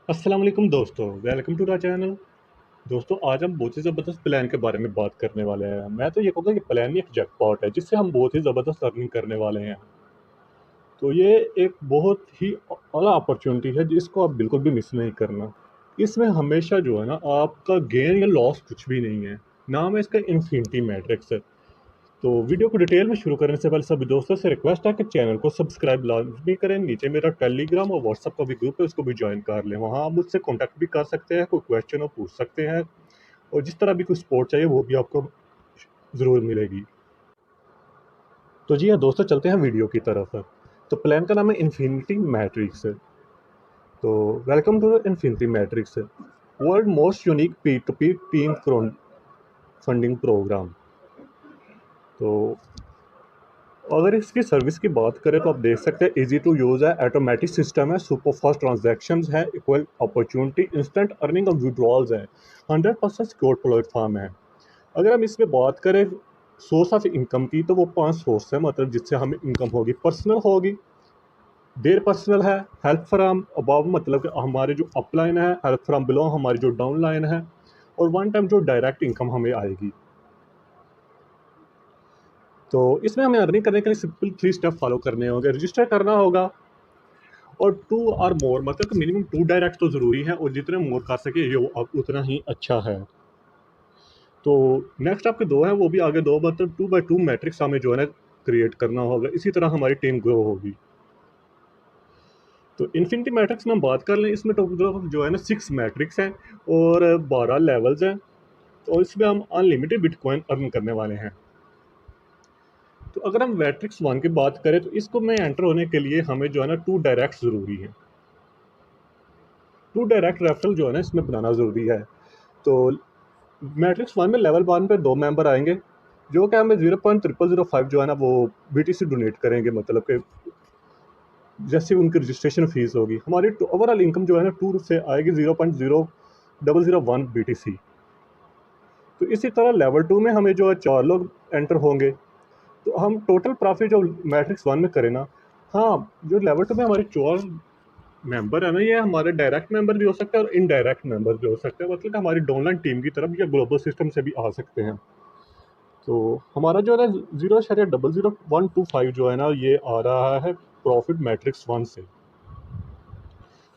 अस्सलाम वालेकुम दोस्तों, वेलकम टू द चैनल। दोस्तों, आज हम बहुत ही ज़बरदस्त प्लान के बारे में बात करने वाले हैं। मैं तो ये कहूँगा कि प्लान ही एक जैकपॉट है जिससे हम बहुत ही ज़बरदस्त अर्निंग करने वाले हैं। तो ये एक बहुत ही आला अपॉर्चुनिटी है जिसको आप बिल्कुल भी मिस नहीं करना। इसमें हमेशा जो है ना आपका गेन या लॉस कुछ भी नहीं है। नाम है इसका इन्फिनिटी मैट्रिक्स। तो वीडियो को डिटेल में शुरू करने से पहले सभी दोस्तों से रिक्वेस्ट है कि चैनल को सब्सक्राइब लाजमी करें। नीचे मेरा टेलीग्राम और व्हाट्सअप का भी ग्रुप है, उसको भी ज्वाइन कर लें। वहाँ आप मुझसे कॉन्टैक्ट भी कर सकते हैं, कोई क्वेश्चन हो पूछ सकते हैं, और जिस तरह भी कोई सपोर्ट चाहिए वो भी आपको ज़रूर मिलेगी। तो जी हाँ दोस्तों, चलते हैं वीडियो की तरफ। तो प्लान का नाम है इन्फिनिटी मैट्रिक्स। तो welcome to the infinity matrix, world most unique P to P team funding program. तो अगर इसकी सर्विस की बात करें तो आप देख सकते हैं इजी टू यूज़ है, ऑटोमेटिक सिस्टम है, सुपर फास्ट ट्रांजैक्शंस है, इक्वल अपॉर्चुनिटी, इंस्टेंट अर्निंग और विड्रॉल्स है, 100% सिक्योर प्लेटफॉर्म है। अगर हम इसमें बात करें सोर्स ऑफ इनकम की, तो वो 5 सोर्स है, मतलब जिससे हमें इनकम होगी। पर्सनल होगी, देर पर्सनल है, हेल्प फ्रॉम अबव मतलब कि हमारे जो अपलाइन है, हेल्प फ्रॉम बिलो हमारी जो डाउन लाइन है, और वन टाइम जो डायरेक्ट इनकम हमें आएगी। तो इसमें हमें अर्निंग करने के लिए सिंपल 3 स्टेप फॉलो करने होंगे। रजिस्टर करना होगा, और 2 और मोर मतलब कि मिनिमम 2 डायरेक्ट तो ज़रूरी है, और जितने मोर कर सके ये उतना ही अच्छा है। तो नेक्स्ट आपके 2 है, वो भी आगे 2 मतलब 2 बाय 2 मैट्रिक्स हमें जो है ना क्रिएट करना होगा। इसी तरह हमारी टीम ग्रो होगी। तो इन्फिनिटी मैट्रिक्स में हम बात कर लें, इसमें टोटल जो है ना 6 मैट्रिक्स हैं और 12 लेवल्स हैं। तो इसमें हम अनलिमिटेड बिटकॉइन अर्न करने वाले हैं। तो अगर हम मैट्रिक्स 1 की बात करें तो इसको में एंटर होने के लिए हमें जो है ना 2 डायरेक्ट ज़रूरी है। 2 डायरेक्ट रेफरल जो है ना इसमें बनाना ज़रूरी है। तो मैट्रिक्स 1 में लेवल 1 पे 2 मेंबर आएंगे, जो कि हमें 0.0005 जो है ना वो बीटीसी डोनेट करेंगे। मतलब कि जैसे उनकी रजिस्ट्रेशन फीस होगी, हमारी ओवरऑल इनकम जो है ना टूर से आएगी 0.0001 बीटीसी। तो इसी तरह लेवल 2 में हमें जो है 4 लोग एंटर होंगे। तो हम टोटल प्रॉफिट जो मैट्रिक्स 1 में करें ना, हाँ, जो लेवल 2 में हमारे 4 मेंबर है ना, ये हमारे डायरेक्ट मेंबर भी हो सकते हैं और इनडायरेक्ट मेंबर भी हो सकते हैं, मतलब कि हमारी डाउनलाइन टीम की तरफ या ग्लोबल सिस्टम से भी आ सकते हैं। तो हमारा जो है ना 0.00125 जो है ना ये आ रहा है प्रॉफिट मैट्रिक्स 1 से।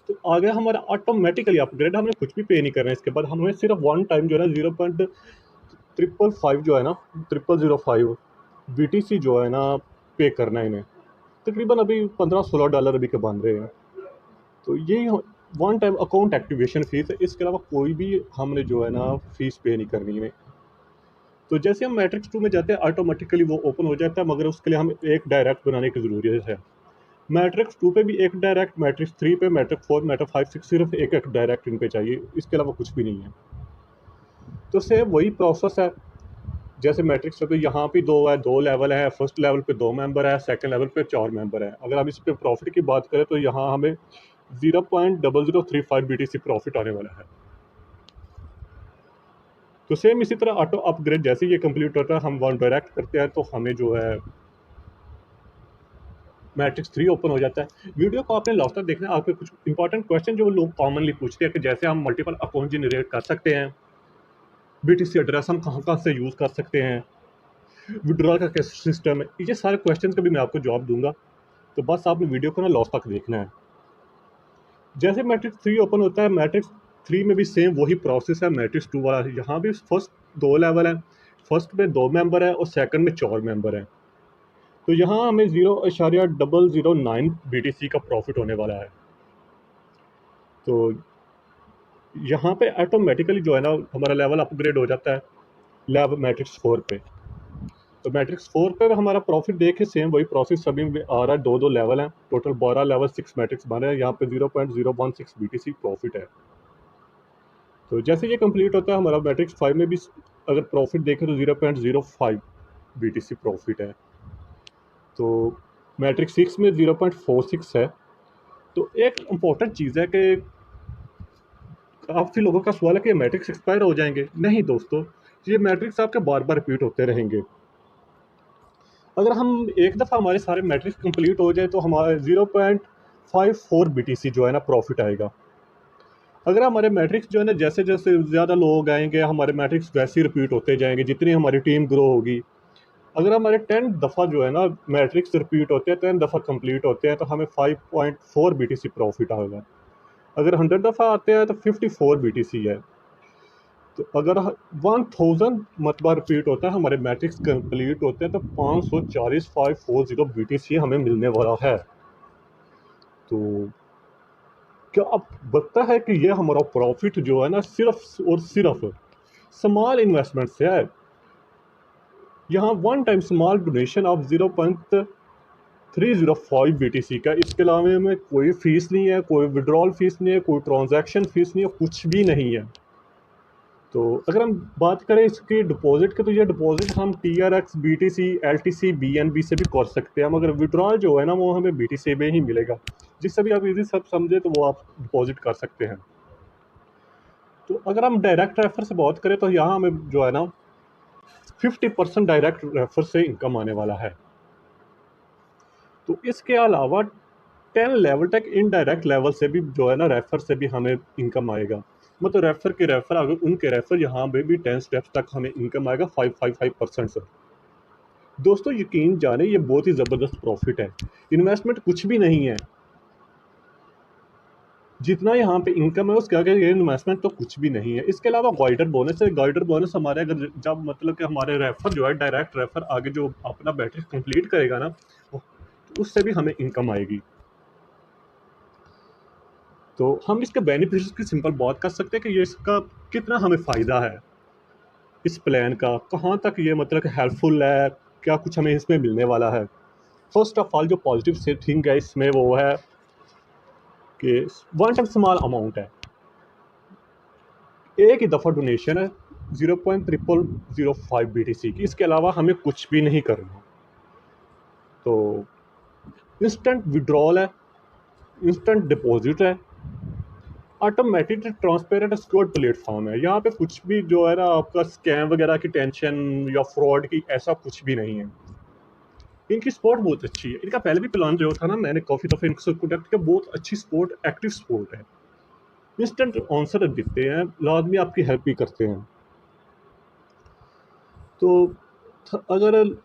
तो आगे हमारा ऑटोमेटिकली अपग्रेड, हमें कुछ भी पे नहीं करना है इसके बाद। हमें सिर्फ वन टाइम जो है ना 0.555 जो है ना 0005 बीटीसी जो है ना पे करना है इन्हें। तकरीबन अभी $15-16 अभी के बन रहे हैं। तो ये one time account activation fees है, इसके अलावा कोई भी हमने जो है ना फीस पे नहीं करनी है। तो जैसे हम मैट्रिक्स 2 में जाते हैं ऑटोमेटिकली वो ओपन हो जाता है, मगर उसके लिए हमें एक डायरेक्ट बनाने की ज़रूरत है। मैट्रिक्स 2 पे भी एक डायरेक्ट, मैट्रिक्स 3 पे, मैट्रिक्स 4, मैट्रिक्स 5, 6 सिर्फ एक डायरेक्ट इन पे चाहिए, इसके अलावा कुछ भी नहीं है। तो सेम वही प्रोसेस है जैसे मैट्रिक्स पे। यहाँ भी 2 है, 2 लेवल है। फर्स्ट लेवल पे 2 मेंबर है, सेकंड लेवल पे 4 मेंबर है। अगर हम इस पे प्रॉफिट की बात करें तो यहाँ हमें 0.0035 बीटीसी प्रॉफिट आने वाला है। तो सेम इसी तरह ऑटो अपग्रेड जैसे ये कंप्लीट होता है, हम वन डायरेक्ट करते हैं तो हमें जो है मैट्रिक्स 3 ओपन हो जाता है। वीडियो को आपने लास्ट तक देखना है। आपके कुछ इंपॉर्टेंट क्वेश्चन जो लोग कॉमनली पूछते हैं कि जैसे हम मल्टीपल अकाउंट जनरेट कर सकते हैं, बीटीसी एड्रेस हम कहाँ कहाँ से यूज़ कर सकते हैं, विड्रॉल का कैसे सिस्टम है, ये सारे क्वेश्चन का भी मैं आपको जवाब दूंगा। तो बस आपने वीडियो को ना लास्ट तक देखना है। जैसे मैट्रिक्स 3 ओपन होता है, मैट्रिक्स 3 में भी सेम वही प्रोसेस है मैट्रिक्स 2 वाला। यहाँ भी फर्स्ट 2 लेवल है, फर्स्ट में 2 मेंबर है और सेकंड में 4 मेंबर है। तो यहाँ हमें 0.009 बीटीसी का प्रॉफिट होने वाला है। तो यहाँ पे ऑटोमेटिकली जो है ना हमारा लेवल अपग्रेड हो जाता है लेवल मैट्रिक्स 4 पे। तो मैट्रिक्स 4 पे हमारा प्रॉफिट देखे सेम वही प्रोसेस सभी में आ रहा है। 2-2 लेवल हैं, टोटल 12 लेवल 6 मैट्रिक्स बने हैं। यहाँ पे 0.016 बीटीसी प्रॉफिट है। तो जैसे ये कंप्लीट होता है, हमारा मैट्रिक्स 5 में भी अगर प्रॉफिट देखें तो 0.05 बीटीसी प्रॉफिट है। तो मैट्रिक्स 6 में 0.46 है। तो एक इम्पोर्टेंट चीज़ है कि काफ़ी लोगों का सवाल है कि मैट्रिक्स एक्सपायर हो जाएंगे। नहीं दोस्तों, ये मैट्रिक्स आपके बार बार रिपीट होते रहेंगे। अगर हम एक दफ़ा हमारे सारे मैट्रिक्स कंप्लीट हो जाए तो हमारे 0.54 बीटीसी जो है ना प्रॉफिट आएगा। 0.54 बीटीसी जो है ना प्रॉफिट आएगा। 0.54 बीटीसी जो है ना प्रॉफिट आएगा। तो जैसे ये कंप्लीट होता है, हमारा मैट्रिक्स 5 में भी अगर प्रॉफिट देखें तो 0.016 बीटीसी प्रॉफिट है। तो यहाँ हमें 0.009 बीटीसी का प्रॉफिट होने वाला है। तो जैसे मैट्रिक्स 3 ओपन होता है, मैट्रिक्स 3 में भी सेम वही प्रोसेस है मैट्रिक्स 2 वाला। यहाँ भी फर्स्ट 2 लेवल है, अगर हमारे मैट्रिक्स जो है ना जैसे जैसे ज़्यादा लोग आएंगे हमारे मैट्रिक्स वैसे ही रिपीट होते जाएंगे जितनी हमारी टीम ग्रो होगी। अगर हमारे 10 दफ़ा जो है ना मैट्रिक्स रिपीट होते हैं 10 दफ़ा कंप्लीट होते हैं तो हमें 5.4 BTC प्रॉफिट आएगा। अगर 100 दफ़ा आते हैं तो 54 BTC है। तो अगर 1000 मतबा रिपीट होता है हमारे मैट्रिक्स कंप्लीट होते हैं तो 540 BTC हमें मिलने वाला है। तो क्या अब लगता है कि ये हमारा प्रॉफिट जो है ना सिर्फ और सिर्फ स्मॉल इन्वेस्टमेंट से है। यहाँ one time small donation of 0.305 BTC का, इसके अलावा में कोई फीस नहीं है, कोई विड्रॉल फीस नहीं है, कोई ट्रांजैक्शन फीस नहीं है, कुछ भी नहीं है। तो अगर हम बात करें इसके डिपॉजिट के तो ये डिपॉजिट हम TRX, BTC, LTC, BNB से भी कर सकते हैं, मगर विड्रॉल जो है ना वो हमें BTC में ही मिलेगा। जिससे भी आप इजी सब समझे तो वो आप डिपॉजिट कर सकते हैं। तो अगर हम डायरेक्ट रेफर से बात करें तो यहाँ हमें जो है ना 50% डायरेक्ट रेफर से इनकम आने वाला है। तो इसके अलावा 10 लेवल तक इनडायरेक्ट लेवल से भी जो है ना रेफर से भी हमें इनकम आएगा। मतलब रेफर के रेफर अगर उनके रेफर यहाँ पे भी 10 स्टेप्स तक हमें इनकम आएगा 555% से। दोस्तों यकीन जाने ये बहुत ही ज़बरदस्त प्रॉफिट है, इन्वेस्टमेंट कुछ भी नहीं है। जितना यहाँ पे इनकम है उसके आगे ये इन्वेस्टमेंट तो कुछ भी नहीं है। इसके अलावा गाइडर बोनस है। गाइडर बोनस हमारे अगर जब मतलब कि हमारे रेफर जो है डायरेक्ट रेफर आगे जो अपना बैटरी कंप्लीट करेगा ना उससे भी हमें इनकम आएगी। तो हम इसके बेनिफिट्स की सिंपल बात कर सकते हैं कि ये इसका कितना हमें फ़ायदा है, इस प्लान का कहाँ तक ये मतलब कि हेल्पफुल है, क्या कुछ हमें इसमें मिलने वाला है। फर्स्ट ऑफ ऑल जो पॉजिटिव थिंग है इसमें वो है कि वन टाइम स्मॉल अमाउंट है, एक ही दफ़ा डोनेशन है 0.0005 BTC की, इसके अलावा हमें कुछ भी नहीं करना। तो इंस्टेंट विड्रॉल है, इंस्टेंट डिपॉजिट है, ऑटोमेटिक ट्रांसपेरेंट सिक्योर्ड प्लेटफॉर्म है। यहाँ पे कुछ भी जो है ना आपका स्कैम वगैरह की टेंशन या फ्रॉड की ऐसा कुछ भी नहीं है। इनकी सपोर्ट बहुत अच्छी है। इनका पहले भी प्लान जो था ना मैंने काफ़ी दफ़े इनसे कॉन्टेक्ट किया, बहुत अच्छी सपोर्ट, एक्टिव सपोर्ट है, इंस्टेंट आंसर देते हैं, लाजमी आपकी हेल्प भी करते हैं। तो अगर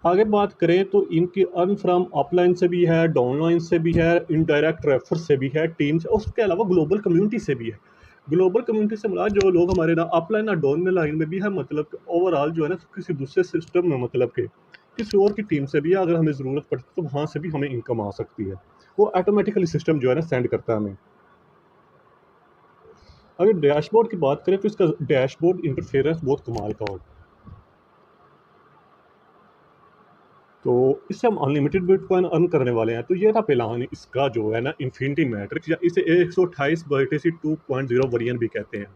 आगे बात करें तो इनकी अर्न फ्रॉम अपलाइन से भी है, डाउनलाइन से भी है, इनडायरेक्ट रेफर से भी है, टीम से, उसके अलावा ग्लोबल कम्युनिटी से भी है। ग्लोबल कम्युनिटी से मिला जो लोग हमारे ना अपलाइन और डाउन लाइन में भी है, मतलब ओवरऑल जो है ना किसी दूसरे सिस्टम में मतलब के किसी और की टीम से भी है, अगर हमें ज़रूरत पड़ती है तो वहाँ से भी हमें इनकम आ सकती है। वो ऑटोमेटिकली सिस्टम जो है ना सेंड करता है हमें। अगर डैशबोर्ड की बात करें तो इसका डैशबोर्ड इंटरफेरेंस बहुत कमाल का होगा। तो इससे हम अनलिमिटेड बिटकॉइन अर्न करने वाले हैं। तो ये था प्लान इसका जो है ना इन्फिनिटी मैट्रिक्स, या इसे 128 BTC 2.0 वेरिएंट भी कहते हैं।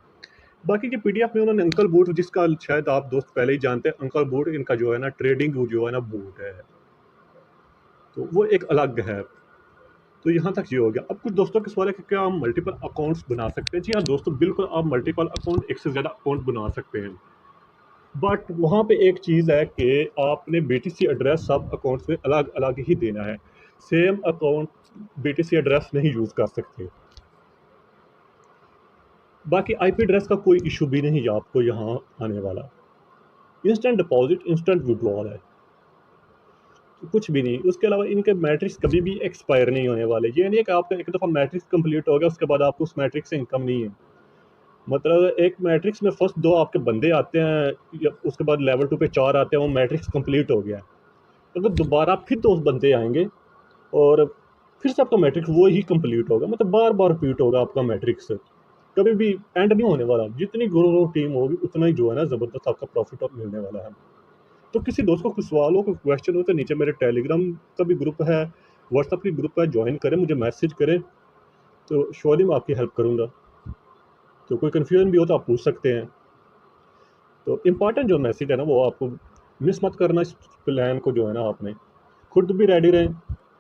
बाकी के PDF में उन्होंने अंकल बूट, जिसका शायद आप दोस्त पहले ही जानते हैं, अंकल बूट इनका जो है ना ट्रेडिंग जो है ना बूट है, तो वो एक अलग है। तो यहाँ तक ये हो गया। अब कुछ दोस्तों के सवाल है कि क्या हम मल्टीपल अकाउंट्स बना सकते हैं। जी हाँ दोस्तों, बिल्कुल आप मल्टीपल अकाउंट, एक से ज़्यादा अकाउंट बना सकते हैं, बट वहाँ पे एक चीज़ है कि आपने BTC एड्रेस सब अकाउंट्स में अलग अलग ही देना है। सेम अकाउंट BTC एड्रेस नहीं यूज़ कर सकते। बाकी IP एड्रेस का कोई इशू भी नहीं है आपको यहाँ आने वाला। इंस्टेंट डिपॉजिट, इंस्टेंट विड्रॉल है, तो कुछ भी नहीं। उसके अलावा इनके मैट्रिक्स कभी भी एक्सपायर नहीं होने वाले। ये नहीं है कि आपका एक दफ़ा मैट्रिक्स कंप्लीट हो गया उसके बाद आपको उस मैट्रिक्स से इनकम नहीं है। मतलब एक मैट्रिक्स में फर्स्ट 2 आपके बंदे आते हैं या उसके बाद लेवल 2 पे 4 आते हैं, वो मैट्रिक्स कंप्लीट हो गया है। अगर दोबारा फिर 2 बंदे आएंगे और फिर से आपका मैट्रिक्स वो ही कंप्लीट होगा, मतलब बार बार रिपीट होगा आपका मैट्रिक्स, कभी भी एंड नहीं होने वाला। जितनी ग्रो टीम होगी उतना ही जो है ना ज़बरदस्त आपका प्रॉफिट मिलने वाला है। तो किसी दोस्त को कुछ सवाल हो, कोई क्वेश्चन हो तो नीचे मेरे टेलीग्राम का भी ग्रुप है, व्हाट्सअप की ग्रुप है, ज्वाइन करें, मुझे मैसेज करें, तो श्योरली मैं आपकी हेल्प करूँगा। तो कोई कन्फ्यूजन भी हो तो आप पूछ सकते हैं। तो इम्पॉर्टेंट जो मैसेज है ना वो आपको मिस मत करना। इस प्लान को जो है ना आपने खुद भी रेडी रहें।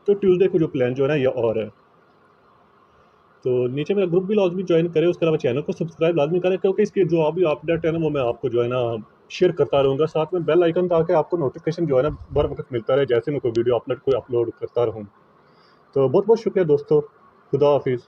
तो ट्यूसडे को जो प्लान जो है ना ये और है, तो नीचे मेरा ग्रुप भी लाजमी ज्वाइन करें। उसके अलावा चैनल को सब्सक्राइब लाजमी करें, क्योंकि इसकी जो अभी अपडेट है ना वो मैं आपको जो है ना शेयर करता रहूँगा। साथ में बेल आइकन, ताकि आपको नोटिफिकेशन जो है ना बर वक्त मिलता रहे जैसे मैं कोई वीडियो अपलोड करता रहूँ। तो बहुत बहुत शुक्रिया दोस्तों, खुदा हाफिज़।